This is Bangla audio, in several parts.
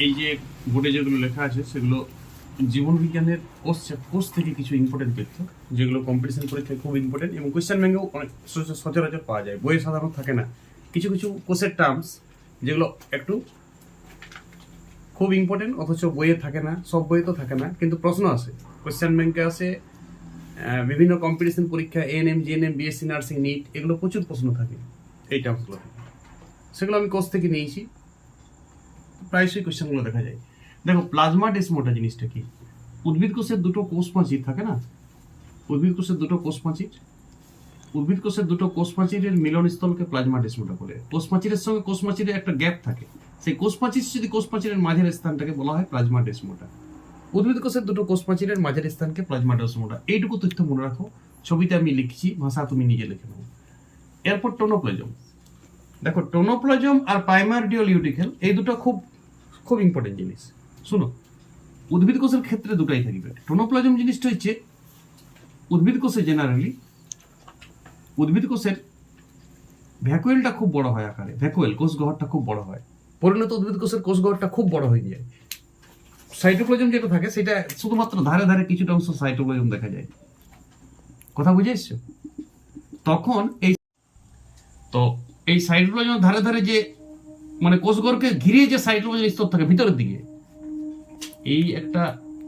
এই যে বোর্ডে যেগুলো লেখা আছে সেগুলো জীবন বিজ্ঞানের কোর্স থেকে কিছু ইম্পর্টেন্ট তথ্য, যেগুলো কম্পিটিশন পরীক্ষায় খুব ইম্পর্টেন্ট এবং কোয়েশ্চেন ব্যাঙ্কেও অনেক সচরাচর পাওয়া যায়, বইয়ে সাধারণত থাকে না। কিছু কিছু কোর্সের টার্মস যেগুলো একটু খুব ইম্পর্টেন্ট অথচ বইয়ে থাকে না, সব বইয়ে তো থাকে না, কিন্তু প্রশ্ন আসে, কোয়েশ্চেন ব্যাঙ্কে আসে। বিভিন্ন কম্পিটিশন পরীক্ষা ANM, GNM, BSc nursing, NEET, এগুলো প্রচুর প্রশ্ন থাকে এই টার্মসগুলো থেকে। সেগুলো আমি কোর্স থেকে নিয়েছি, প্রায়শই কোয়েশ্চেনগুলো দেখা যায়। দেখো, প্লাজমা ডেসমোটা জিনিসটা কি? উদ্ভিদ কোষের দুটো কোষ প্রাচীর থাকে না, উদ্ভিদ কোষের দুটো কোষ প্রাচীর, উদ্ভিদ কোষের দুটো কোষ প্রাচীরের মিলনস্থলকে প্লাজমা ডেসমোটা বলে। কোষ প্রাচীরের সঙ্গে কোষ প্রাচীরের একটা গ্যাপ থাকে, সেই কোষ প্রাচীর যদি কোষ প্রাচীরের মাঝের স্থানটাকে বলা হয় প্লাজমা ডেসমোটা। উদ্ভিদ কোষের দুটো কোষ প্রাচীরের মাঝের স্থানকে প্লাজমা ডেসমোটা। এইটুকু তথ্য মনে রাখো, ছবিতে আমি লিখছি, ভাষা তুমি নিজে লিখে নাও। এরপর টোনোপ্লাজম। দেখো, টোনোপ্লাজম আর প্রাইমারডিয়াল ইউটিকেল এই দুটো খুব খুব ইম্পর্টেন্ট জিনিস। শুনো, উদ্ভিদ কোষের ক্ষেত্রে দুটাই থাকবে। টোনোপ্লাজম জিনিসটা হচ্ছে উদ্ভিদ কোষে জেনারেলি উদ্ভিদ কোষের ভ্যাকুয়েলটা খুব বড় হয় আকারে, ভ্যাকুয়েল কোষ গহ্বরটা খুব বড় হয়, পরিণত উদ্ভিদ কোষের কোষ গহ্বরটা খুব বড় হয়ে যায়। সাইটোপ্লাজম যেটা থাকে সেটা শুধুমাত্র ধারে ধারে কিছুটা অংশ সাইটোপ্লাজম দেখা যায়। কথা বুঝে এসছো? তখন এই সাইটোপ্লাজমের ধারে ধারে যে মানে কোষগহ্বরকে ঘিরে যে সাইটোপ্লাজম স্তর থাকে ভিতরের দিকে, এই একটা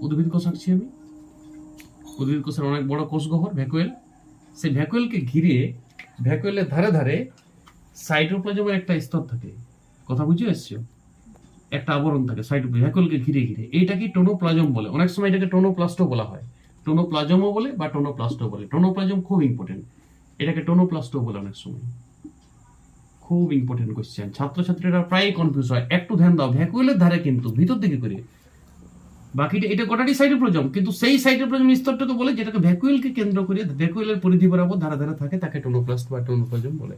উদ্ভিদ কোষ আঁকছি আমি। উদ্ভিদ কোষের অনেক বড় কোষ গহ্বর ভ্যাকুয়েল, সেই ভ্যাকুয়েলকে ঘিরে ভ্যাকুয়েলের ধারে ধারে সাইটোপ্লাজমের একটা স্তর থাকে। কথা বুঝে এসছো? একটা আবরণ থাকে সাইটোপ্লাজম ভ্যাকুয়েলকে ঘিরে ঘিরে, এইটাকে টোনোপ্লাজম বলে। অনেক সময় এটাকে টোনোপ্লাস্টও বলা হয়, টোনোপ্লাজমও বলে বা টোনোপ্লাস্টও বলে। টোনোপ্লাজম খুব ইম্পর্টেন্ট, এটাকে টোনোপ্লাস্টও বলে অনেক সময়। খুব ইম্পর্টেন্ট কোশ্চেন, ছাত্রছাত্রীরা প্রায় কনফিউজ হয়। একটু ধ্যান দাও, ভ্যাকুয়েলের ধারে কিন্তু ভিতর দিকে করে, বাকিটা এটা গোটাটি সাইটোপ্লাজম, কিন্তু সেই সাইটোপ্লাজম স্তরটাকে বলে যেটাকে ভ্যাকুয়েলকে কেন্দ্র করে ভ্যাকুয়েলের পরিধি বরাবর ধারে ধারে থাকে, তাকে টোনোপ্লাস্ট বা টোনোপ্লাজম বলে।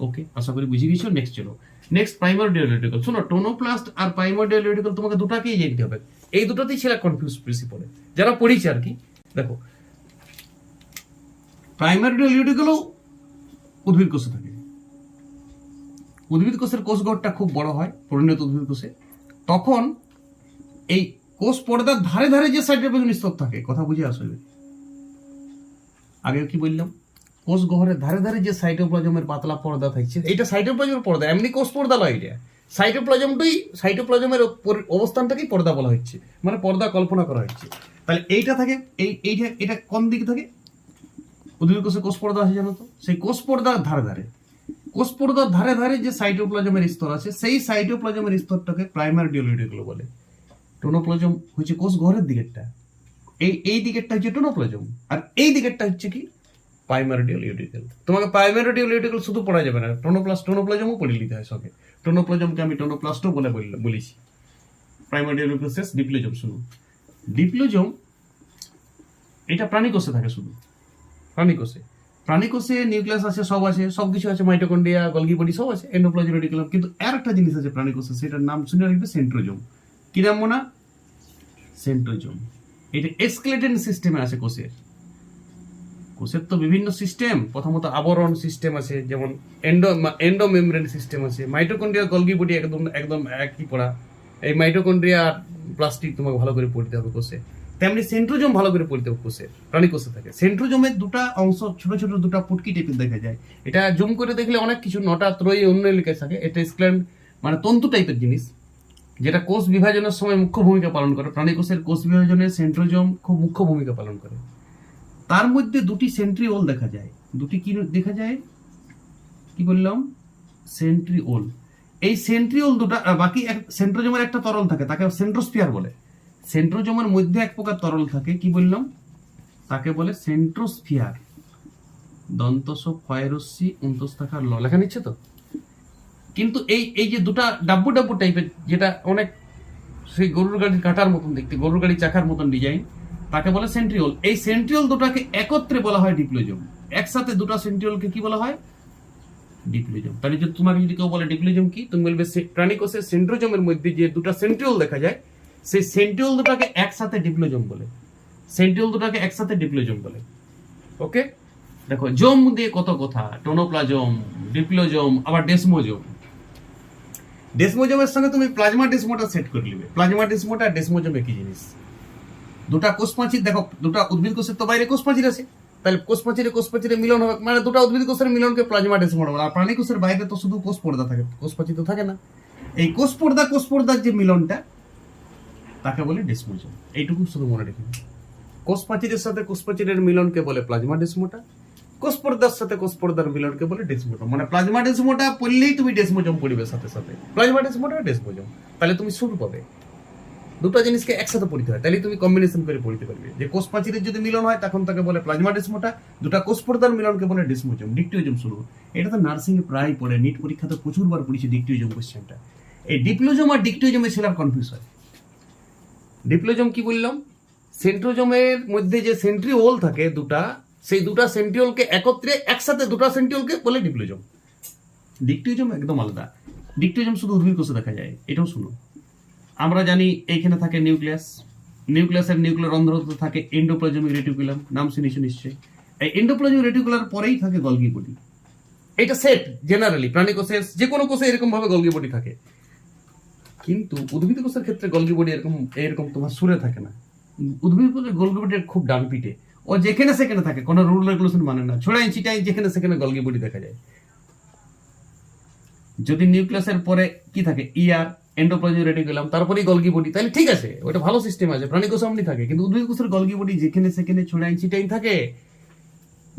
ওকে, আশা করি বুঝে গেছো। নেক্সট চলো, নেক্সট প্রাইমারডিয়াল ইউটিকল। শোনো, টোনোপ্লাস্ট আর প্রাইমারডিয়াল ইউটিকল তোমাকে দুটাকেই জানতে হবে, এই দুটাতেই ছেলে কনফিউজ বেশি পড়ে যারা পড়িছে আর কি। দেখো, প্রাইমারডিয়াল ইউটিকলও উদ্ভিদ কোষে থাকে। উদ্ভিদ কোষের কোষগহ্বরটা খুব বড় হয় পরিণত উদ্ভিদ কোষে, তখন এই কোষ পর্দার ধারে ধারে যে সাইটোপ্লাজম স্তর থাকে, কথা বুঝে আসবে। আগে কি বললাম, কোষ গহ্বরের ধারে ধারে যে সাইটোপ্লাজমের পাতলা পর্দা থাকছে, এটা সাইটোপ্লাজমের পর্দা, এমনি কোষ পর্দা নয় এটা। সাইটোপ্লাজমের অবস্থানটাকেই পর্দা বলা হচ্ছে, মানে পর্দা কল্পনা করা হচ্ছে। তাহলে এইটা থাকে, এটা কোন দিকে থাকে? উদ্ভিদ কোষে কোষ পর্দা আছে জানো তো, সেই কোষ পর্দার ধারে ধারে, কোষ পর্দার ধারে ধারে যে সাইটোপ্লাজমের স্তর আছে, সেই সাইটোপ্লাজমের স্তরটাকে প্রাইমারডিয়াল ইউটিকল বলে। টোনোপ্লাজম হচ্ছে কোষ গহ্বরের দিকেরটা, এই দিকেরটা হচ্ছে টোনোপ্লাজম, আর এই দিকেরটা হচ্ছে কি প্রাইমারডিয়াল ইউটিকল। তোমাকে প্রাইমারডিয়াল ইউটিকল শুধু পড়া যাবে না, টোনোপ্লাজমও পড়ে নিতে হয় সঙ্গে। টোনোপ্লাজমকে আমি টোনোপ্লাস্টও বলেছি। প্রাইমারডিয়াল ইউটিকল শেষ, ডিপ্লোজম। শুনুন, ডিপ্লোজম এটা প্রাণী কোষে থাকে, শুধু প্রাণী কোষে নিউক্লিয়াস আছে, সব আছে, সবকিছু আছে, মাইটোকন্ড্রিয়া, গলগি বডি সব আছে, এন্ডোপ্লাজম, রেটিকুলাম। কিন্তু আর একটা জিনিস আছে প্রাণী কোষে, সেটার নাম শুনে রাখবে, সেন্ট্রোজোম। কি নাম মনে? সেন্ট্রোজোম। এটা এসকেলেটন সিস্টেমে আছে কোষের। কোষের তো বিভিন্ন সিস্টেম, প্রথমত আবরণ সিস্টেম আছে, যেমন এন্ডোমেমব্রেন সিস্টেম আছে, মাইটোকন্ড্রিয়া, গলগি বডি একদম একই পড়া। এই মাইটোকন্ড্রিয়া আর প্লাস্টিক তোমাকে ভালো করে পড়তে হবে কোষে। তেমনি সেন্ট্রোজোম ভালো করে পড়তে হবে কোষের, প্রাণী কোষে থাকে। সেন্ট্রোজোমের দুটা অংশ, ছোট ছোট দুটা পুটকি টাইপের দেখা যায়। এটা জুম করে দেখলে অনেক কিছু, নটা ত্রয়ী অন্য লিখে থাকে। এটা স্ক্ল্যান্ড মানে তন্তু টাইপের জিনিস, যেটা কোষ বিভাজনের সময় মুখ্য ভূমিকা পালন করে। প্রাণী কোষের কোষ বিভাজনে সেন্ট্রোজোম খুব মুখ্য ভূমিকা পালন করে। তার মধ্যে দুটি সেন্ট্রিওল দেখা যায়। দুটি কি দেখা যায়? কি বললাম? সেন্ট্রিওল। এই সেন্ট্রিওল দুটা, বাকি সেন্ট্রোজোমের একটা তরল থাকে, তাকে সেন্ট্রোস্ফিয়ার বলে। সেন্ট্রোজোমের মধ্যে এক প্রকার তরল থাকে, কি বললাম? তাকে বলে সেন্ট্রোস্ফিয়ার। দন্তস ফয়রস্সি উন্তস্থাকার ল লেখা নিচ্ছে তো। কিন্তু এই যে দুটা ডাব্বু ডাব্বু টাইপের, যেটা অনেক সেই গরুর গাড়ির কাটার মতন দেখতে, গরুর গাড়ি চাকার মতন ডিজাইন, তাকে বলে সেন্ট্রিওল। এই সেন্ট্রিওল দুটাকে একত্রে বলা হয় ডিপ্লোজম। একসাথে দুটা সেন্ট্রিওলকে কি বলা হয়? ডিপ্লোজম। তাহলে যদি তোমাকে যদি কেউ বলে ডিপ্লোজম কি, তুমি বলবে প্রাণী কোষের সেন্ট্রোজমের মধ্যে যে দুটা সেন্ট্রিওল দেখা যায়, সেই সেন্ট্রিওল দুটাকে একসাথে ডিপ্লোজম বলে। সেন্ট্রিওল দুটাকে একসাথে ডিপ্লোজম বলে। ওকে, দেখো, জম দিয়ে কত কথা, টোনোপ্লাজম, ডিপ্লোজম, আবার ডেসমোজম। ডেসমোজোমের সঙ্গে তুমি প্লাজমা ডেসমোটা সেট করে নিবে। প্লাজমা ডেসমোটা আর ডেসমোজোম একই জিনিস। দুটা কোষ প্রাচীর দেখো, দুটা উদ্ভিদ কোষের তো বাইরে কোষ প্রাচীর আছে, তাহলে কোষ প্রাচীরে মিলন হবে, মানে দুটা উদ্ভিদ কোষের মিলনকে প্লাজমা ডেসমোটা বলে। আর প্রাণী কোষের বাইরে তো শুধু কোষ পর্দা থাকে, কোষ প্রাচীর তো থাকে না। এই কোষ পর্দার যে মিলনটা তাকে বলে ডেসমোজোম। এইটুকু শুধু মনে রেখে। কোষ প্রাচীরের সাথে কোষ প্রাচীরের মিলনকে বলে প্লাজমা ডেসমোটা, কোষ পর্দার সাথে কোষ পর্দার মিলনকে বলে ডেসমোজোম। মানে প্লাজমা ডেসমোটা পড়লেই তুমি ডেসমোজোম পড়বে সাথে সাথে, প্লাজমা ডেসমোটা আর ডেসমোজোম, তাহলে তুমি শুরু পাবে। দুটো জিনিসকে একসাথে পড়তে হয়, তাহলে তুমি কম্বিনেশন করে পড়তে পারবে। যে কোষ প্রাচীরের যদি মিলন হয় তখন তাকে বলে প্লাজমা ডেসমোটা, দুটা কোষ পর্দার মিলনকে বলে ডেসমোজোম। ডিকটিওজোম শুরু, এটা তো নার্সিং এ প্রায় পড়ে, নিট পরীক্ষাতে প্রচুর বার পড়েছি ডিকটিওজোম কোশ্চেনটা। এই ডিপ্লোজোম আর ডিকটিওজোমে ছেলের কনফিউজ হয়। ডিপ্লোজোম কি বললাম? সেন্ট্রোজোমের মধ্যে যে সেন্ট্রিওল থাকে দুটা, সেই দুটা সেন্ট্রিওলকে একত্রে একসাথে দুটা সেন্ট্রিওলকে বলে ডিপ্লোজোম। ডিকটিওজোম একদম আলাদা। ডিকটিওজোম শুধু উদ্ভিদ কোষে দেখা যায়, এটাও শুনো। আমরা জানি এইখানে থাকে নিউক্লিয়াস, নিউক্লিয়াসের নিউক্লিয়ার অন্তর্গত থাকে এন্ডোপ্লাজমিক রেটিকুলাম, নাম শুনেছো নিশ্চয়ই। এই এন্ডোপ্লাজমিক রেটিকুলার পরেই থাকে গলগি বডি। এটা সেট জেনারেলি প্রাণী কোষে, যে কোনো কোষে এরকম ভাবে গলগি বডি থাকে, কিন্তু উদ্ভিদ কোষের ক্ষেত্রে গলগি বডি এরকম তোমার সুরে থাকে না। উদ্ভিদ কোষের গলগি বডি খুব ডান পিঠে, ও যেখানে সেখানে থাকে, কোনো রুল রেগুলেশন মানে না, ছড়াই ছিটাই যেখানে সেখানে গলগি বডি দেখা যায়। যদি নিউক্লিয়াসের পরে কি থাকে ইয়ার এন্ডোপ্লাজমিক রেটিকুলাম, তারপরেই গলগি বডি, তাহলে ঠিক আছে, ওটা ভালো সিস্টেম আছে, প্রাণী কোষ অমনি থাকে। কিন্তু উদ্ভিদ কোষের গলগি বডি যেখানে সেখানে ছড়াই ছিটাই থাকে,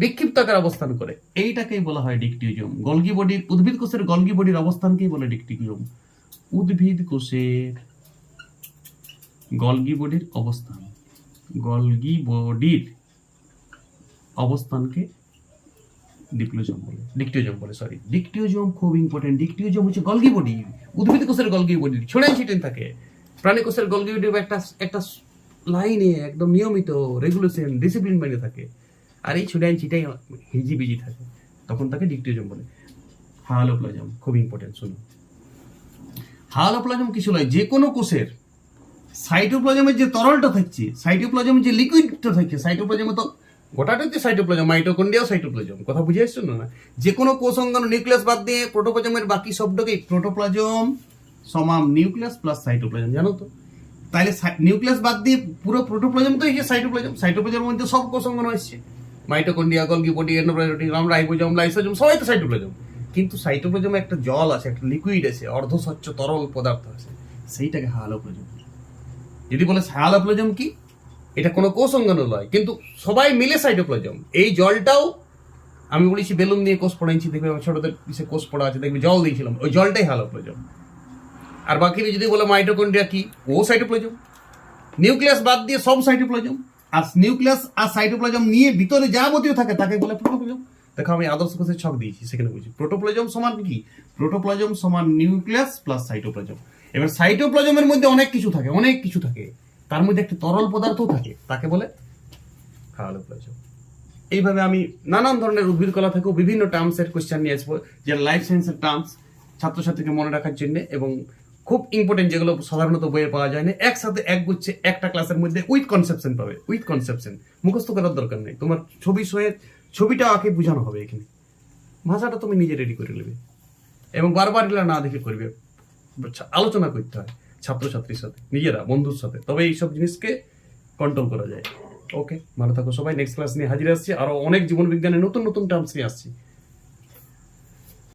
বিক্ষিপ্ত আকার অবস্থান করে, এইটাকেই বলা হয় ডিকটিওজোম। গলগি বডির, উদ্ভিদ কোষের গলগি বডির অবস্থানকেই বলে ডিকটিওজোম। উদ্ভিদ কোষের গলগি বডির অবস্থান, গলগি বডির অবস্থানকে ডিপ্লোজোম বলে, ডিকটিওজোম বলে, সরি। ডিকটিওজোম খুব ইম্পর্টেন্ট। ডিকটিওজোম হচ্ছে গলগি বডি, উদ্ভিদ কোষের গলগি বডি ছড়াই ছিটেন থাকে। প্রাণী কোষের গলগি বডি একটা লাইনে একদম নিয়মিত রেগুলেশন ডিসিপ্লিন মেনে থাকে, আর এই ছড়াই ছিটাই হিজিবিজি থাকে, তখন তাকে ডিকটিওজোম বলে। হালোপ্লাজম খুব ইম্পর্টেন্ট, শুনুন। হালোপ্লাজম কিছু নয়, যে কোনো কোষের সাইটোপ্লাজমের যে তরলটা থাকছে, সাইটোপ্লাজমের যে লিকুইডটা থাকছে, সাইটোপ্লাজমে তো গোটাটাই তো সাইটোপ্লাজম, মাইটোকন্ড্রিয়াও সাইটোপ্লাজম, কথা বুঝে আসছো না? যে কোনো কোষ অঙ্গাণু নিউক্লিয়াস বাদ দিয়ে প্রোটোপ্লাজমের বাকি শব্দকেই প্রোটোপ্লাজম সমান নিউক্লিয়াস প্লাস সাইটোপ্লাজম, জানো তো? তাহলে নিউক্লিয়াস বাদ দিয়ে পুরো প্রোটোপ্লাজম তো এই যে সাইটোপ্লাজম, সাইটোপ্লাজমের মধ্যে সব কোষ অঙ্গাণু আসছে, mitochondria, Golgi body, endoplasm, ribosome, lysosome, সবাই তো সাইটোপ্লাজম। কিন্তু সাইটোপ্লাজমে একটা জল আছে, একটা লিকুইড আছে, অর্ধস্বচ্ছ তরল পদার্থ আছে, সেইটাকে হালোপ্লাজম। যদি বলে হালোপ্লাজম কি, এটা কোনো কোষ অঙ্গাণু নয়, কিন্তু সবাই মিলে সাইটোপ্লাজম। এই জলটাও আমি বলেছি বেলুন দিয়ে কোষ পড়াইছি, দেখবে ছোটদের পিছিয়ে কোষ পড়া আছে, দেখবে জল দিয়েছিলাম, ওই জলটাই হালোপ্লাজম। আর বাকি যদি বলে মাইটোকন্ড্রিয়া কি, ও সাইটোপ্লাজম। নিউক্লিয়াস বাদ দিয়ে সব সাইটোপ্লাজম, আর নিউক্লিয়াস আর সাইটোপ্লাজম নিয়ে ভিতরে যাবতীয় থাকে তাকে বলে প্রোটোপ্লাজম। দেখো আমি আদর্শ কোষের ছক দিয়েছি, সেখানে বলছি প্রোটোপ্লাজম সমান কি, প্রোটোপ্লাজম সমান নিউক্লিয়াস প্লাস সাইটোপ্লাজম। এবার সাইটোপ্লাজমের মধ্যে অনেক কিছু থাকে, অনেক কিছু থাকে, তার মধ্যে একটা তরল পদার্থও থাকে, তাকে বলে হালোপ্লাজম। এইভাবে আমি নানান ধরনের উদ্ভিদ কলা থেকেও বিভিন্ন টার্মসের কোশ্চেন নিয়ে আসবো, যে লাইফ সায়েন্সের টার্মস ছাত্রছাত্রীকে মনে রাখার জন্য, এবং খুব ইম্পর্টেন্ট, যেগুলো সাধারণত বইয়ে পাওয়া যায় না, একসাথে একগুচ্ছে একটা ক্লাসের মধ্যে উইথ কনসেপশন পাবে। উইথ কনসেপশন, মুখস্থ করার দরকার নেই, তোমার ছবি সহে ছবিটা আঁকে বোঝানো হবে, এখানে ভাষাটা তুমি নিজে রেডি করে নেবে, এবং বারবার এগুলো না দেখে করবে, আলোচনা করতে হয় ছাত্রছাত্রীর সাথে, নিজেরা বন্ধুর সাথে, তবে এইসব জিনিসকে কন্ট্রোল করা যায়। ওকে, ভালো থাকো সবাই। নেক্সট ক্লাস নিয়ে হাজির আসছি, আরো অনেক জীবন বিজ্ঞানের নতুন নতুন টার্মস নিয়ে আসছি।